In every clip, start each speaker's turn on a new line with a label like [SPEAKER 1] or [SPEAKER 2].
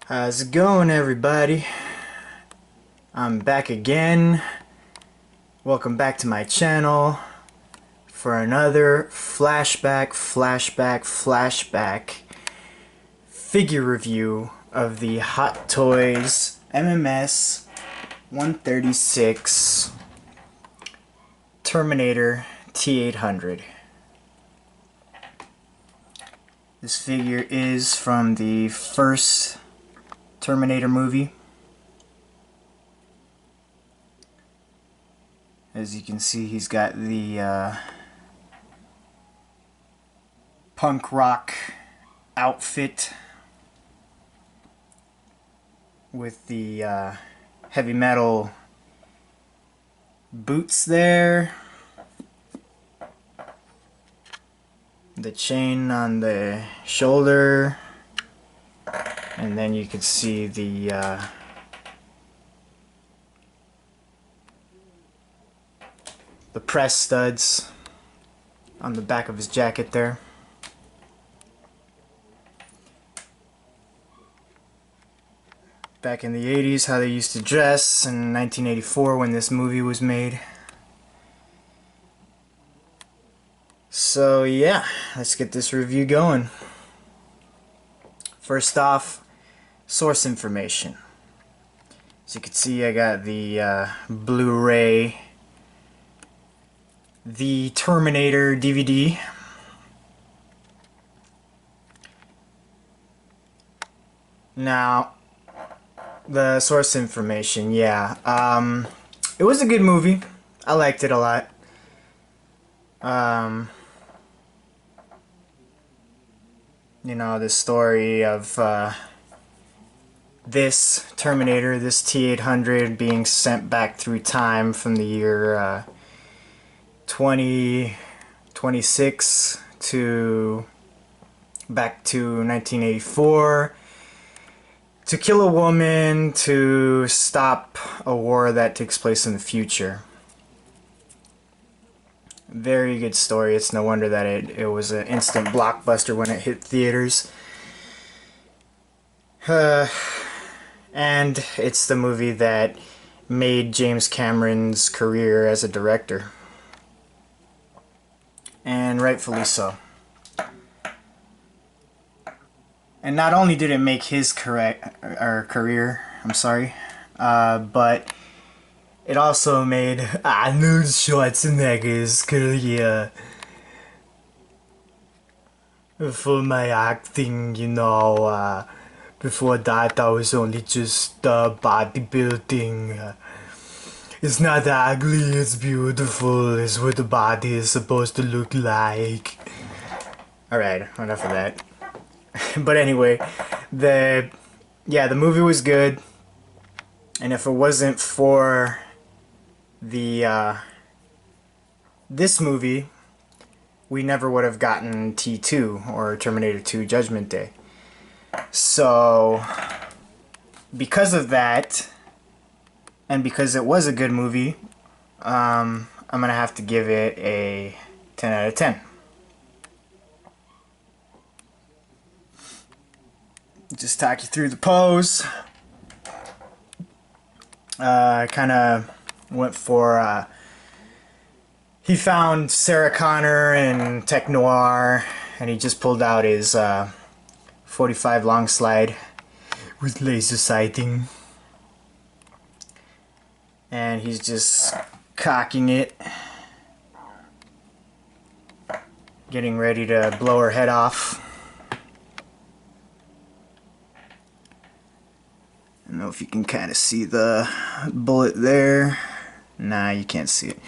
[SPEAKER 1] How's it going, everybody? I'm back again. Welcome back to my channel for another flashback figure review of the Hot Toys MMS 136 Terminator T-800. This figure is from the first Terminator movie. As you can see, he's got the punk rock outfit with the heavy metal boots there, the chain on the shoulder, and then you can see the press studs on the back of his jacket there. Back in the 80s, how they used to dress in 1984 when this movie was made. So yeah, let's get this review going. First off, source information. As you can see, I got the Blu-ray The Terminator DVD. Now, the source information, yeah. It was a good movie. I liked it a lot. You know, the story of this Terminator, this T-800 being sent back through time from the year 2026 to back to 1984 to kill a woman to stop a war that takes place in the future. Very good story. It's no wonder that it was an instant blockbuster when it hit theaters. And it's the movie that made James Cameron's career as a director. And rightfully so. And not only did it make his career, but it also made Arnold Schwarzenegger's career. For my acting, you know, before that I was only just bodybuilding. It's not ugly, it's beautiful, it's what the body is supposed to look like. Alright, enough of that. But anyway, the movie was good. And if it wasn't for the this movie, we never would have gotten T2 or Terminator 2 Judgment Day. So because of that, and because it was a good movie, I'm gonna have to give it a 10 out of 10. Just talk you through the pose. I kind of went for he found Sarah Connor in Tech Noir, and he just pulled out his 45 long slide with laser sighting, and he's just cocking it, getting ready to blow her head off. I don't know if you can kind of see the bullet there. Nah, you can't see it.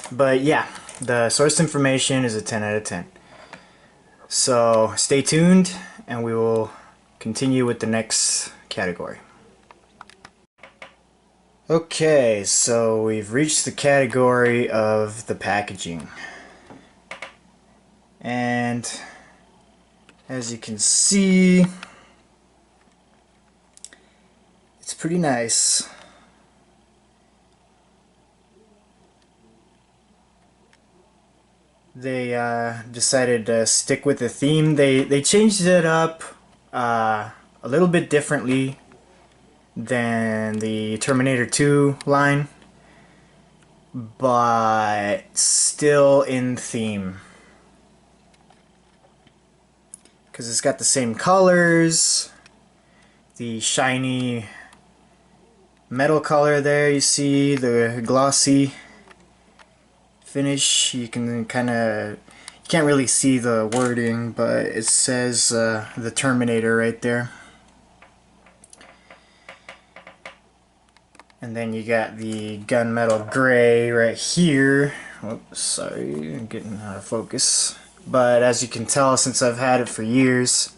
[SPEAKER 1] But yeah, the source information is a 10 out of 10. So stay tuned and we will continue with the next category. Okay, so we've reached the category of the packaging. And as you can see, it's pretty nice. they decided to stick with the theme. They changed it up a little bit differently than the Terminator 2 line, but still in theme. Because it's got the same colors, the shiny metal color there, you see the glossy finish. You can kind of, you can't really see the wording, but it says the Terminator right there. And then you got the gunmetal gray right here. Oops, sorry, I'm getting out of focus. But as you can tell, since I've had it for years,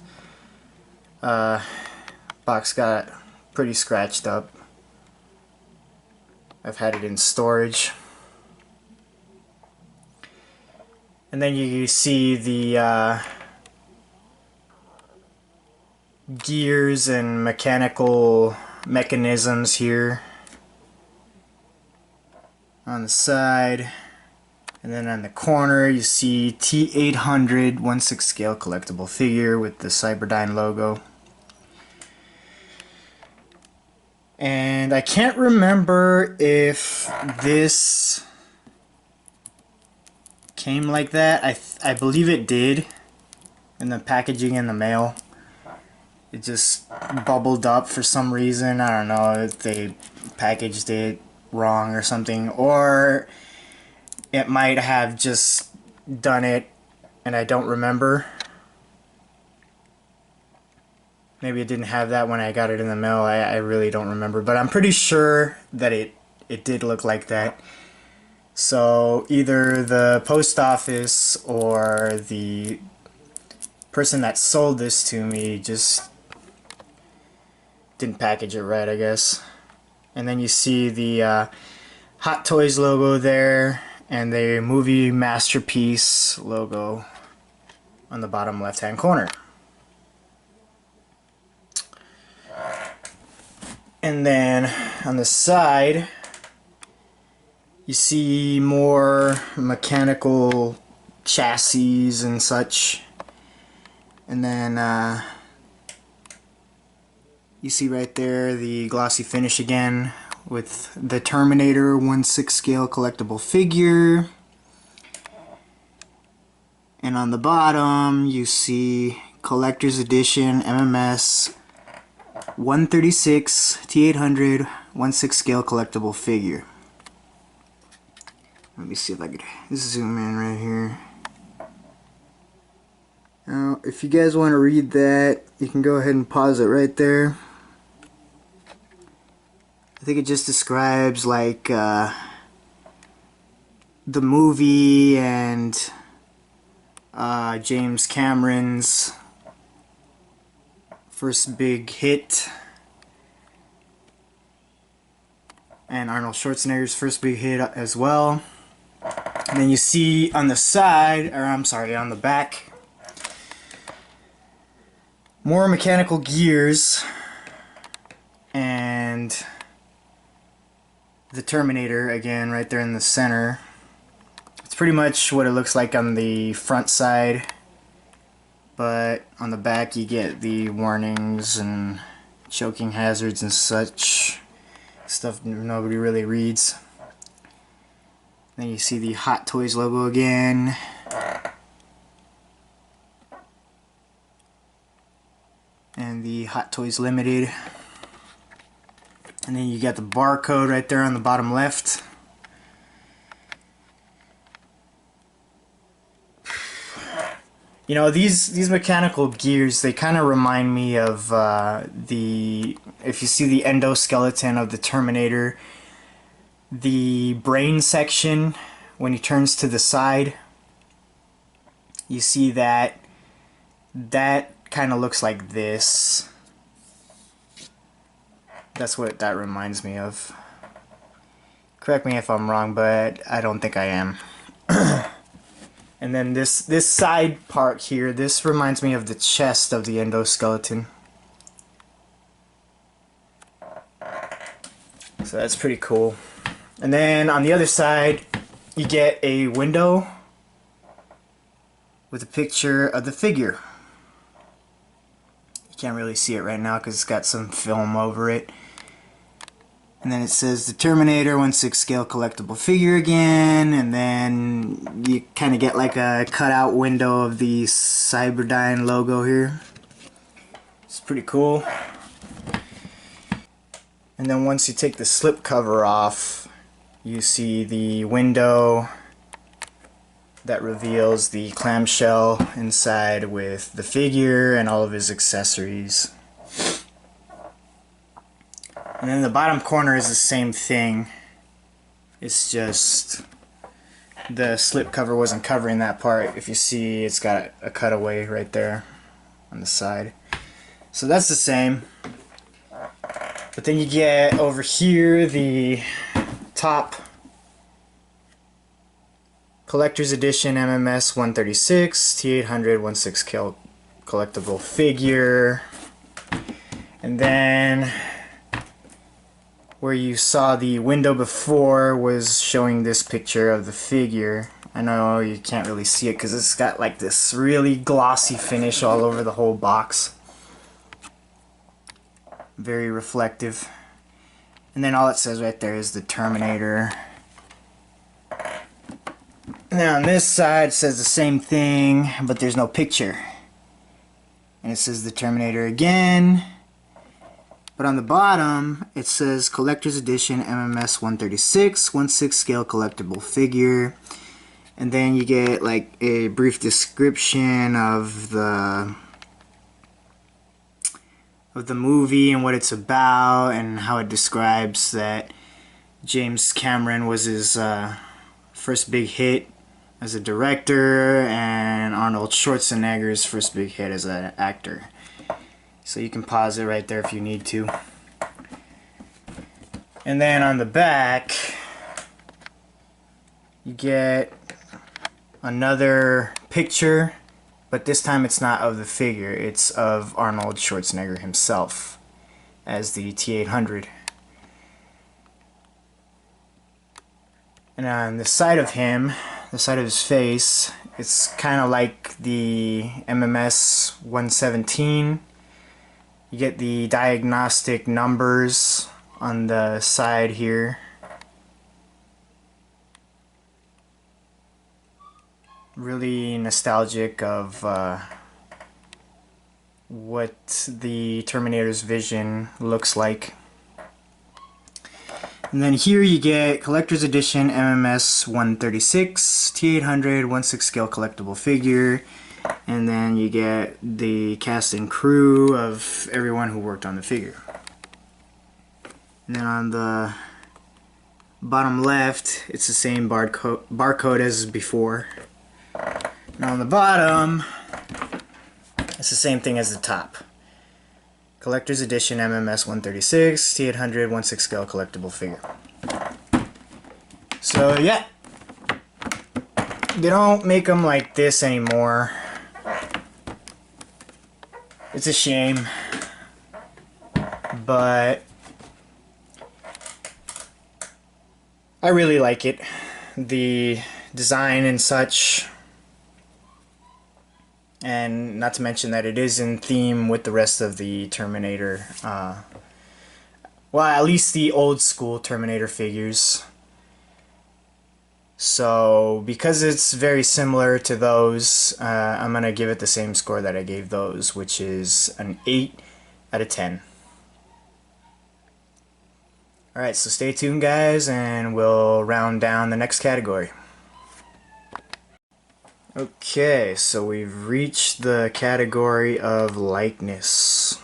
[SPEAKER 1] box got pretty scratched up. I've had it in storage. And then you see the gears and mechanical mechanisms here on the side. And then on the corner you see T-800 1/6 scale collectible figure with the Cyberdyne logo. And I can't remember if this came like that. I believe it did in the packaging in the mail. It just bubbled up for some reason. I don't know if they packaged it wrong or something, or it might have just done it and I don't remember. Maybe it didn't have that when I got it in the mail. I really don't remember, but I'm pretty sure that it did look like that. So either the post office or the person that sold this to me just didn't package it right, I guess. And then you see the Hot Toys logo there and the Movie Masterpiece logo on the bottom left hand corner. And then on the side you see more mechanical chassis and such. And then you see right there the glossy finish again with the Terminator 1/6 scale collectible figure. And on the bottom you see Collector's Edition MMS 136 T-800 1/6 scale collectible figure. Let me see if I could zoom in right here. Now, if you guys want to read that, you can go ahead and pause it right there. I think it just describes like the movie and James Cameron's first big hit and Arnold Schwarzenegger's first big hit as well. And then you see on the side, or I'm sorry, on the back, more mechanical gears and the Terminator again right there in the center. It's pretty much what it looks like on the front side, but on the back you get the warnings and choking hazards and such stuff nobody really reads. Then you see the Hot Toys logo again. And the Hot Toys Limited. And then you got the barcode right there on the bottom left. You know, these mechanical gears, they kind of remind me of if you see the endoskeleton of the Terminator, the brain section, when he turns to the side, you see that kind of looks like this. That's what that reminds me of. Correct me if I'm wrong, but I don't think I am. And then this side part here, this reminds me of the chest of the endoskeleton. So that's pretty cool. And then on the other side, you get a window with a picture of the figure. You can't really see it right now because it's got some film over it. And then it says the Terminator 1/6 scale collectible figure again, and then you kind of get like a cutout window of the Cyberdyne logo here. It's pretty cool. And then once you take the slip cover off, you see the window that reveals the clamshell inside with the figure and all of his accessories. And then the bottom corner is the same thing. It's just the slip cover wasn't covering that part. If you see, it's got a cutaway right there on the side. So that's the same. But then you get over here the top Collector's Edition MMS 136 T-800 1/6 scale collectible figure. And then where you saw the window before was showing this picture of the figure. I know you can't really see it because it's got like this really glossy finish all over the whole box. Very reflective. And then all it says right there is the Terminator. And then on this side it says the same thing, but there's no picture. And it says the Terminator again. But on the bottom it says Collector's Edition MMS 136 1/6 scale collectible figure. And then you get like a brief description of the movie and what it's about, and how it describes that James Cameron was his first big hit as a director, and Arnold Schwarzenegger's first big hit as an actor. So you can pause it right there if you need to. And then on the back you get another picture, but this time it's not of the figure, it's of Arnold Schwarzenegger himself as the T-800. And on the side of him, the side of his face, it's kind of like the MMS 117. You get the diagnostic numbers on the side here. Really nostalgic of what the Terminator's vision looks like. And then here you get Collector's Edition MMS 136 T-800 1/6 scale collectible figure. And then you get the cast and crew of everyone who worked on the figure. And then on the bottom left, it's the same barcode as before. And on the bottom, it's the same thing as the top. Collector's Edition MMS 136 T-800 1/6 scale collectible figure. So yeah, they don't make them like this anymore. It's a shame, but I really like it. The design and such, and not to mention that it is in theme with the rest of the Terminator, well, at least the old school Terminator figures. So because it's very similar to those, I'm gonna give it the same score that I gave those, which is an 8 out of 10. Alright, so stay tuned guys, and we'll round down the next category. Okay, so we've reached the category of likeness.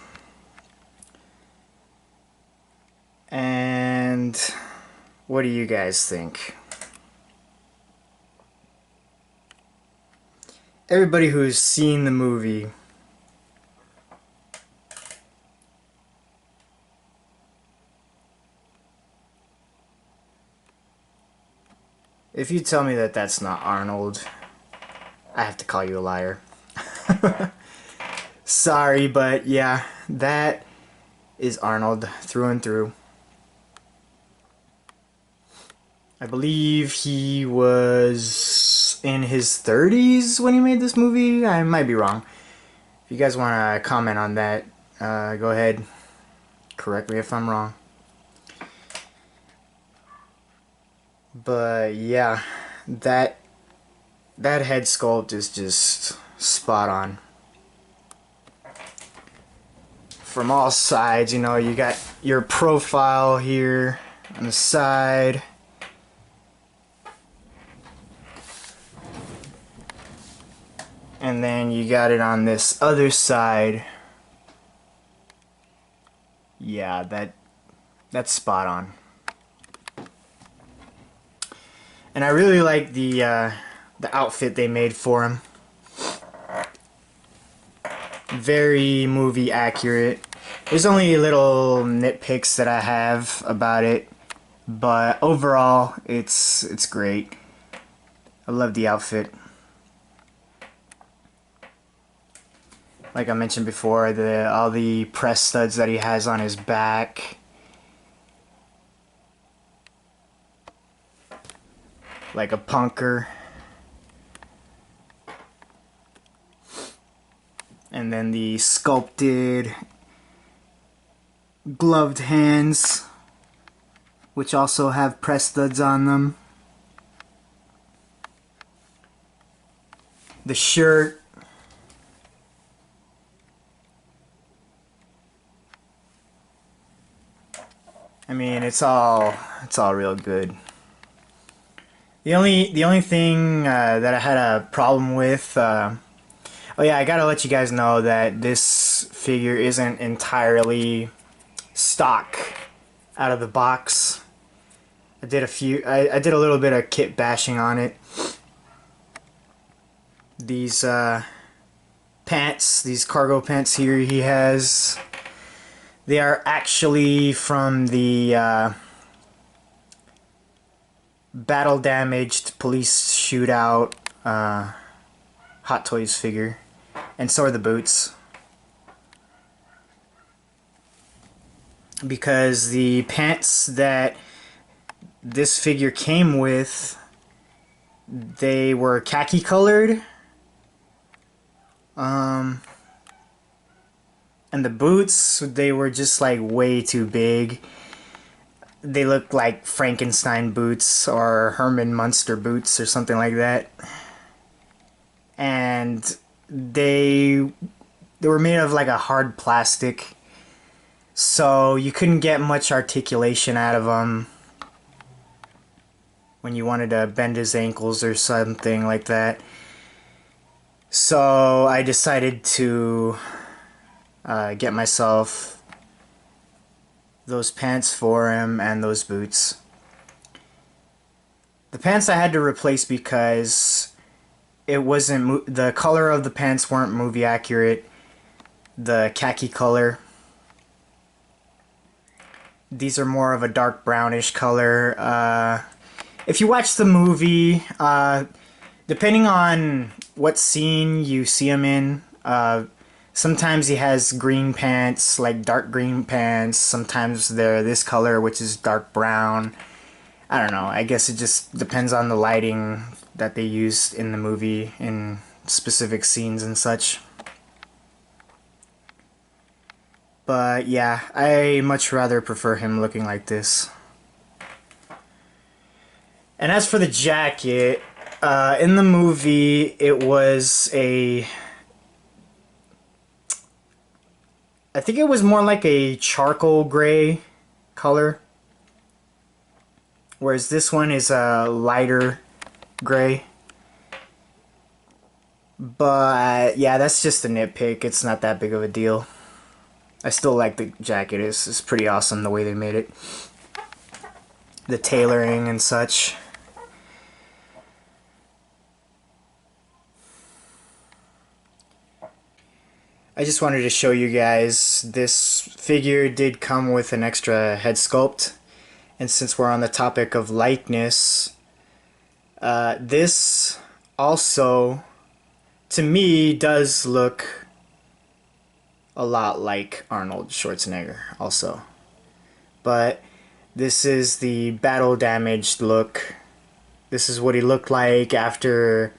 [SPEAKER 1] And what do you guys think? Everybody who's seen the movie if you tell me that that's not Arnold, I have to call you a liar. Sorry, but yeah, that is Arnold through and through. I believe he was in his 30s when he made this movie. I might be wrong. If you guys want to comment on that, go ahead. Correct me if I'm wrong. But yeah, that head sculpt is just spot on. From all sides, you know, you got your profile here on the side. And then you got it on this other side. Yeah, that's spot on. And I really like the outfit they made for him. Very movie accurate. There's only little nitpicks that I have about it, but overall, it's great. I love the outfit. Like I mentioned before, all the press studs that he has on his back. Like a punker. And then the sculpted gloved hands, which also have press studs on them. The shirt. I mean, it's all real good. The only thing that I had a problem with, oh yeah, I gotta let you guys know that this figure isn't entirely stock out of the box. I did I did a little bit of kit bashing on it. These pants, these cargo pants here he has, they are actually from the battle damaged police shootout Hot Toys figure, and so are the boots, because the pants that this figure came with, they were khaki colored, and the boots, they were just like way too big. They looked like Frankenstein boots or Herman Munster boots or something like that. And they were made of like a hard plastic, so you couldn't get much articulation out of them when you wanted to bend his ankles or something like that. So I decided to get myself those pants for him and those boots. The pants I had to replace because it wasn't, the color of the pants weren't movie accurate. The khaki color. These are more of a dark brownish color. If you watch the movie, depending on what scene you see him in, sometimes he has green pants, like dark green pants. Sometimes they're this color, which is dark brown. I don't know. I guess it just depends on the lighting that they used in the movie in specific scenes and such. But yeah, I much rather prefer him looking like this. And as for the jacket, in the movie, it was I think it was more like a charcoal gray color, whereas this one is a lighter gray. But yeah, that's just a nitpick. It's not that big of a deal. I still like the jacket. It's pretty awesome the way they made it. The tailoring and such. I just wanted to show you guys, this figure did come with an extra head sculpt, and since we're on the topic of likeness, this also, to me, does look a lot like Arnold Schwarzenegger also. But this is the battle damaged look This is what he looked like after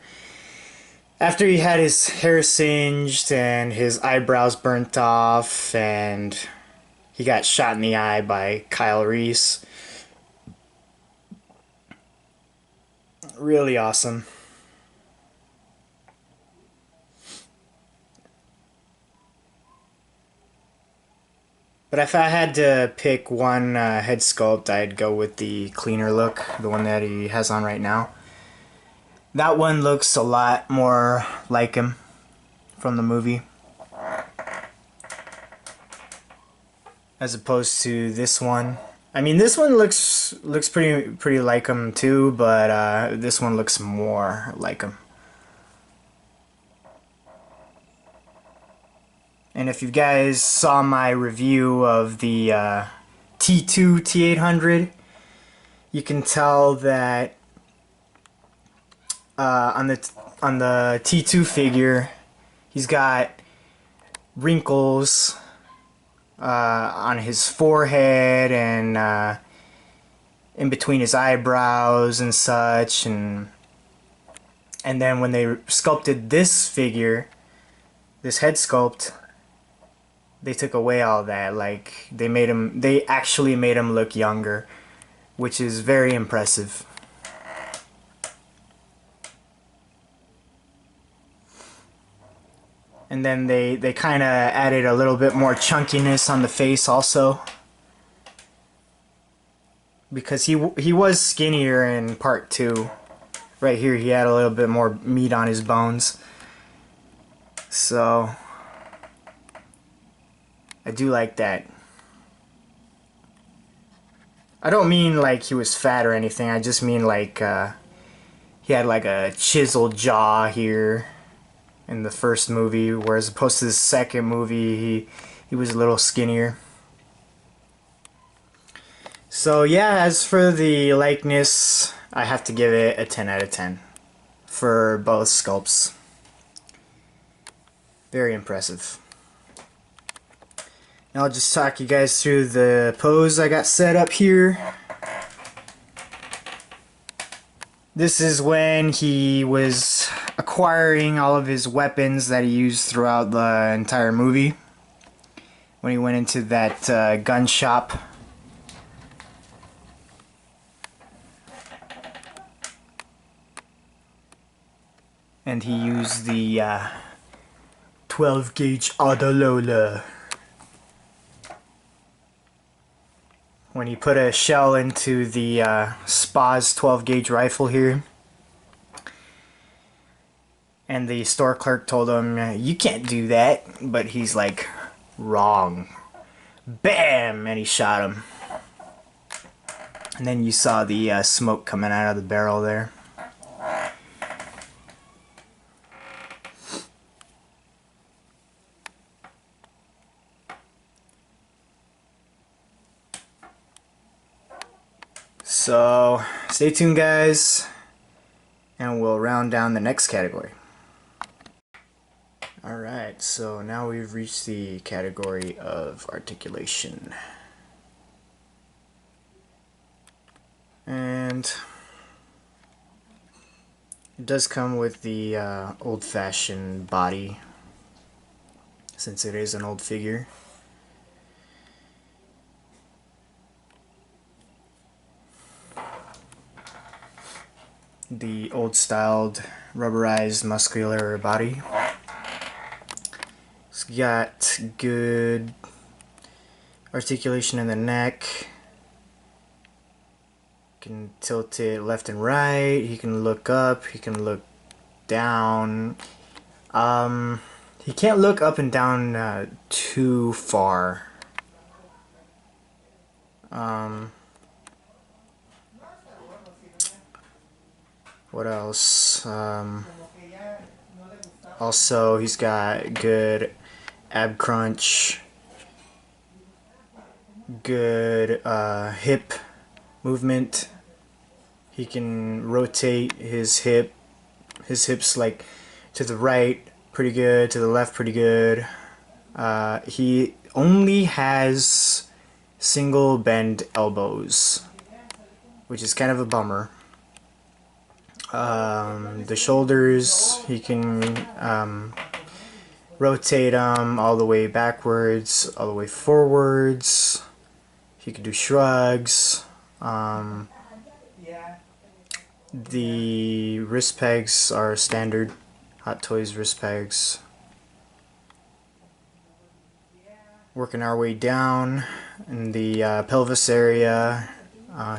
[SPEAKER 1] he had his hair singed and his eyebrows burnt off and he got shot in the eye by Kyle Reese. Really awesome. But if I had to pick one head sculpt, I'd go with the cleaner look, the one that he has on right now. That one looks a lot more like him from the movie, as opposed to this one. I mean, this one looks pretty like him too, but this one looks more like him. And if you guys saw my review of the T2 T-800, you can tell that on the T2 figure, he's got wrinkles on his forehead and in between his eyebrows and such, and then when they sculpted this figure, this head sculpt, they took away all that. Like, they actually made him look younger, which is very impressive. And then they kind of added a little bit more chunkiness on the face also, because he was skinnier in part 2. Right here he had a little bit more meat on his bones. So I do like that. I don't mean like he was fat or anything, I just mean like he had like a chiseled jaw here in the first movie, whereas opposed to the second movie he was a little skinnier. So yeah, as for the likeness, I have to give it a 10 out of 10 for both sculpts. Very impressive. Now I'll just talk you guys through the pose I got set up here. This is when he was acquiring all of his weapons that he used throughout the entire movie. When he went into that gun shop. And he used the 12 gauge Autolola. When he put a shell into the Spa's 12 gauge rifle here. And the store clerk told him, you can't do that. But he's like, wrong. Bam! And he shot him. And then you saw the smoke coming out of the barrel there. So, stay tuned guys, and we'll round down the next category. Alright, so now we've reached the category of articulation. And it does come with the old-fashioned body, since it is an old figure. The old-styled, rubberized, muscular body. It's got good articulation in the neck. You can tilt it left and right. He can look up. He can look down. He can't look up and down too far. What else? Also, he's got good ab crunch, good hip movement. He can rotate his hips like to the right pretty good, to the left pretty good. He only has single bend elbows, which is kind of a bummer. The shoulders, he can rotate them all the way backwards, all the way forwards. He can do shrugs. The wrist pegs are standard Hot Toys wrist pegs. Working our way down in the pelvis area,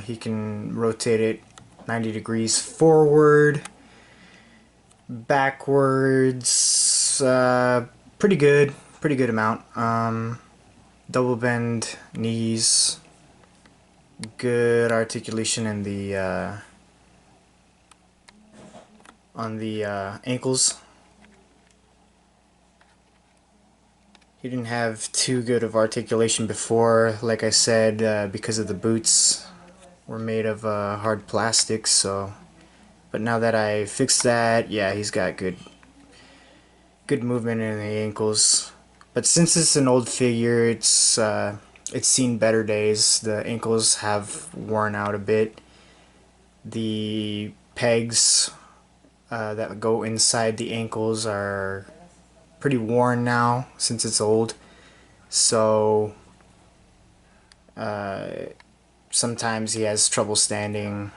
[SPEAKER 1] he can rotate it 90 degrees forward, backwards, pretty good amount. Double bend knees, good articulation in the on the ankles. He didn't have too good of articulation before, like I said, because of the boots were made of hard plastic. So, but now that I fixed that, yeah, he's got good movement in the ankles. But since it's an old figure, it's seen better days. The ankles have worn out a bit. The pegs that go inside the ankles are pretty worn now since it's old. So sometimes he has trouble standing.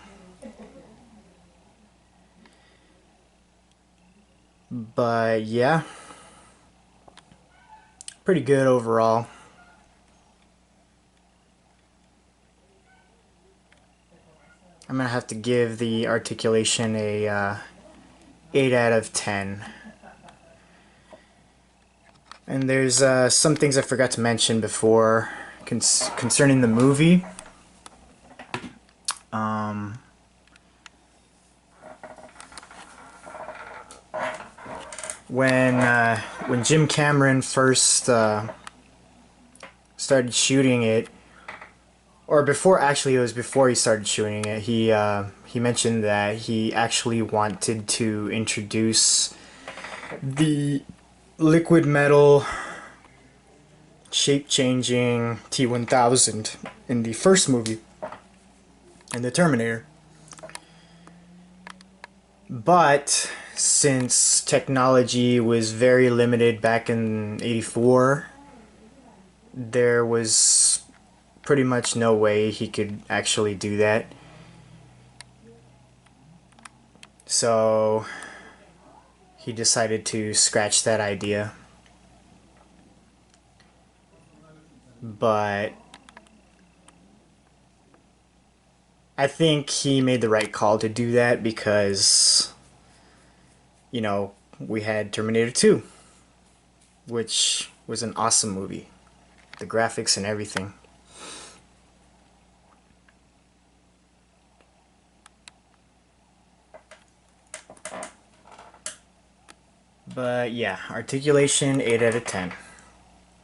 [SPEAKER 1] But yeah, pretty good overall. I'm gonna have to give the articulation a 8 out of 10. And there's some things I forgot to mention before concerning the movie. When Jim Cameron first started shooting it, or before, actually it was before he started shooting it, he mentioned that he actually wanted to introduce the liquid metal shape-changing T-1000 in the first movie, in the Terminator. But since technology was very limited back in '84, there was pretty much no way he could actually do that. So he decided to scratch that idea. But I think he made the right call to do that because, you know, we had Terminator 2, which was an awesome movie. The graphics and everything. But yeah, articulation 8 out of 10.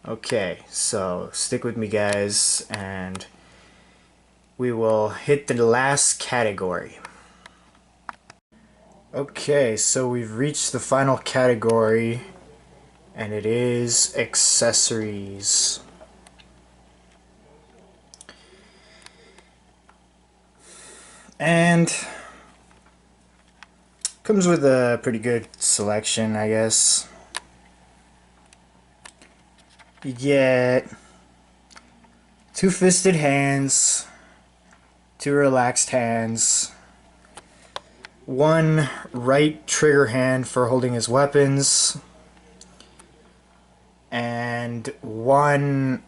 [SPEAKER 1] Okay, so stick with me guys and we will hit the last category. Okay, so we've reached the final category and it is accessories. And comes with a pretty good selection, I guess. You get 2 fisted hands, 2 relaxed hands, 1 right trigger hand for holding his weapons, and 1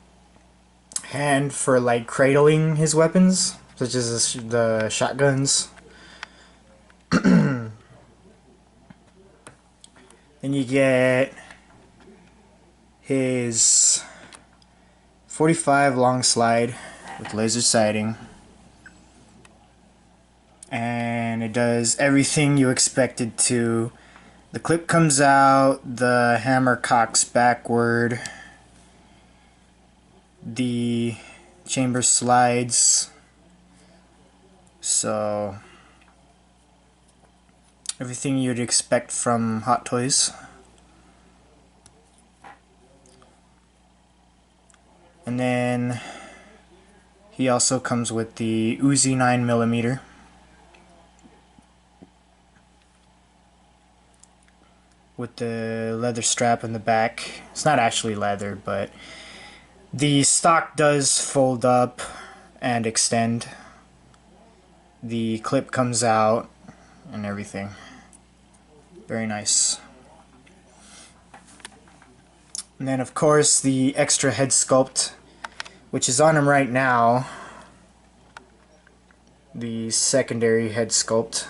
[SPEAKER 1] hand for like cradling his weapons, such as the shotguns. Then you get his 45 long slide with laser sighting, and it does everything you expect it to. The clip comes out, the hammer cocks backward, the chamber slides, so everything you'd expect from Hot Toys. And then he also comes with the Uzi 9mm. with the leather strap on the back. It's not actually leather, but the stock does fold up and extend. The clip comes out and everything. Very nice. And then of course the extra head sculpt, which is on him right now. The secondary head sculpt.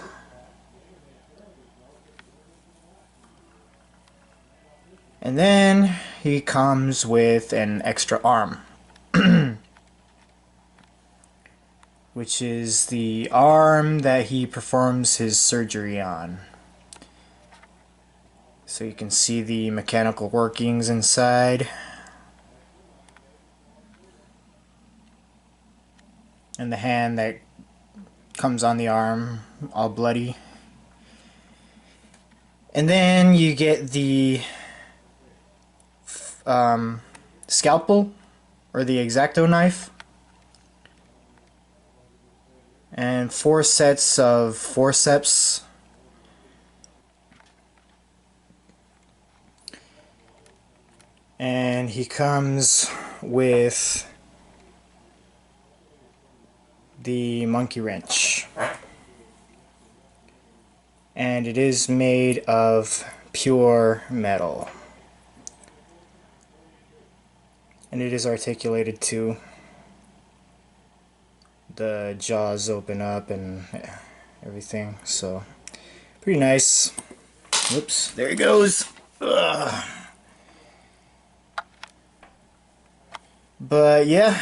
[SPEAKER 1] And then he comes with an extra arm, which is the arm that he performs his surgery on. So you can see the mechanical workings inside. And the hand that comes on the arm, all bloody. And then you get the scalpel, or the X-Acto knife, and 4 sets of forceps. And he comes with the monkey wrench, and it is made of pure metal, and it is articulated too. The jaws open up and everything, so pretty nice. Whoops, there he goes. Ugh. But yeah,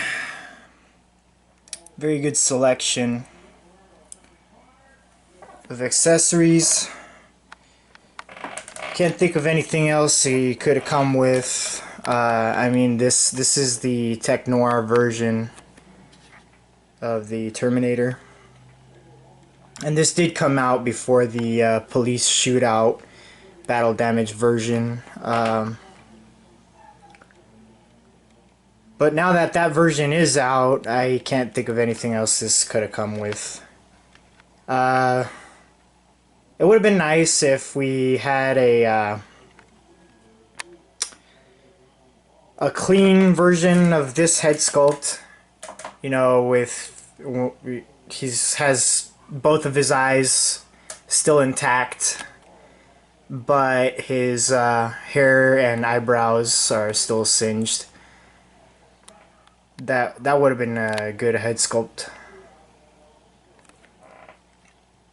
[SPEAKER 1] very good selection of accessories. Can't think of anything else he could have come with. I mean, this is the Tech Noir version of the Terminator, and this did come out before the police shootout battle damage version. But now that that version is out, I can't think of anything else this could have come with. It would have been nice if we had a clean version of this head sculpt. You know, with has both of his eyes still intact, but his hair and eyebrows are still singed. That would have been a good head sculpt,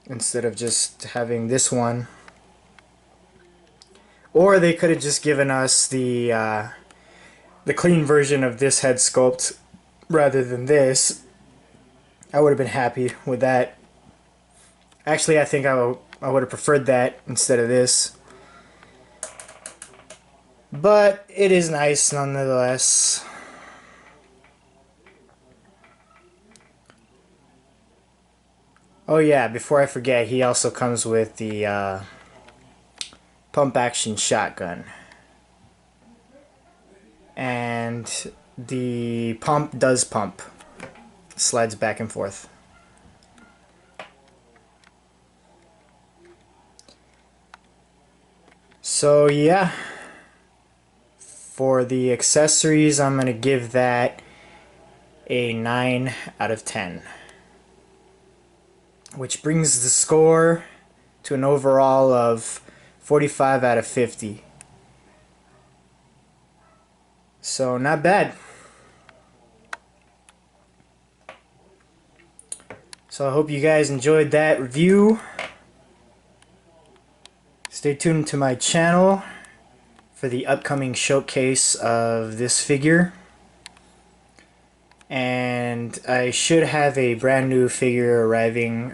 [SPEAKER 1] instead of just having this one. Or they could have just given us the clean version of this head sculpt rather than this. I would have been happy with that. Actually, I think I would have preferred that instead of this. But it is nice nonetheless. Oh yeah, before I forget, he also comes with the pump action shotgun. And the pump does pump. Slides back and forth. So yeah, for the accessories, I'm going to give that a 9 out of 10. Which brings the score to an overall of 45 out of 50. So not bad. So I hope you guys enjoyed that review. Stay tuned to my channel for the upcoming showcase of this figure. And I should have a brand new figure arriving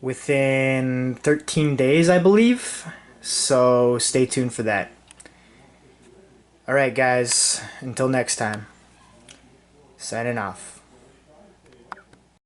[SPEAKER 1] within 13 days, I believe. So stay tuned for that. Alright guys, until next time. Signing off.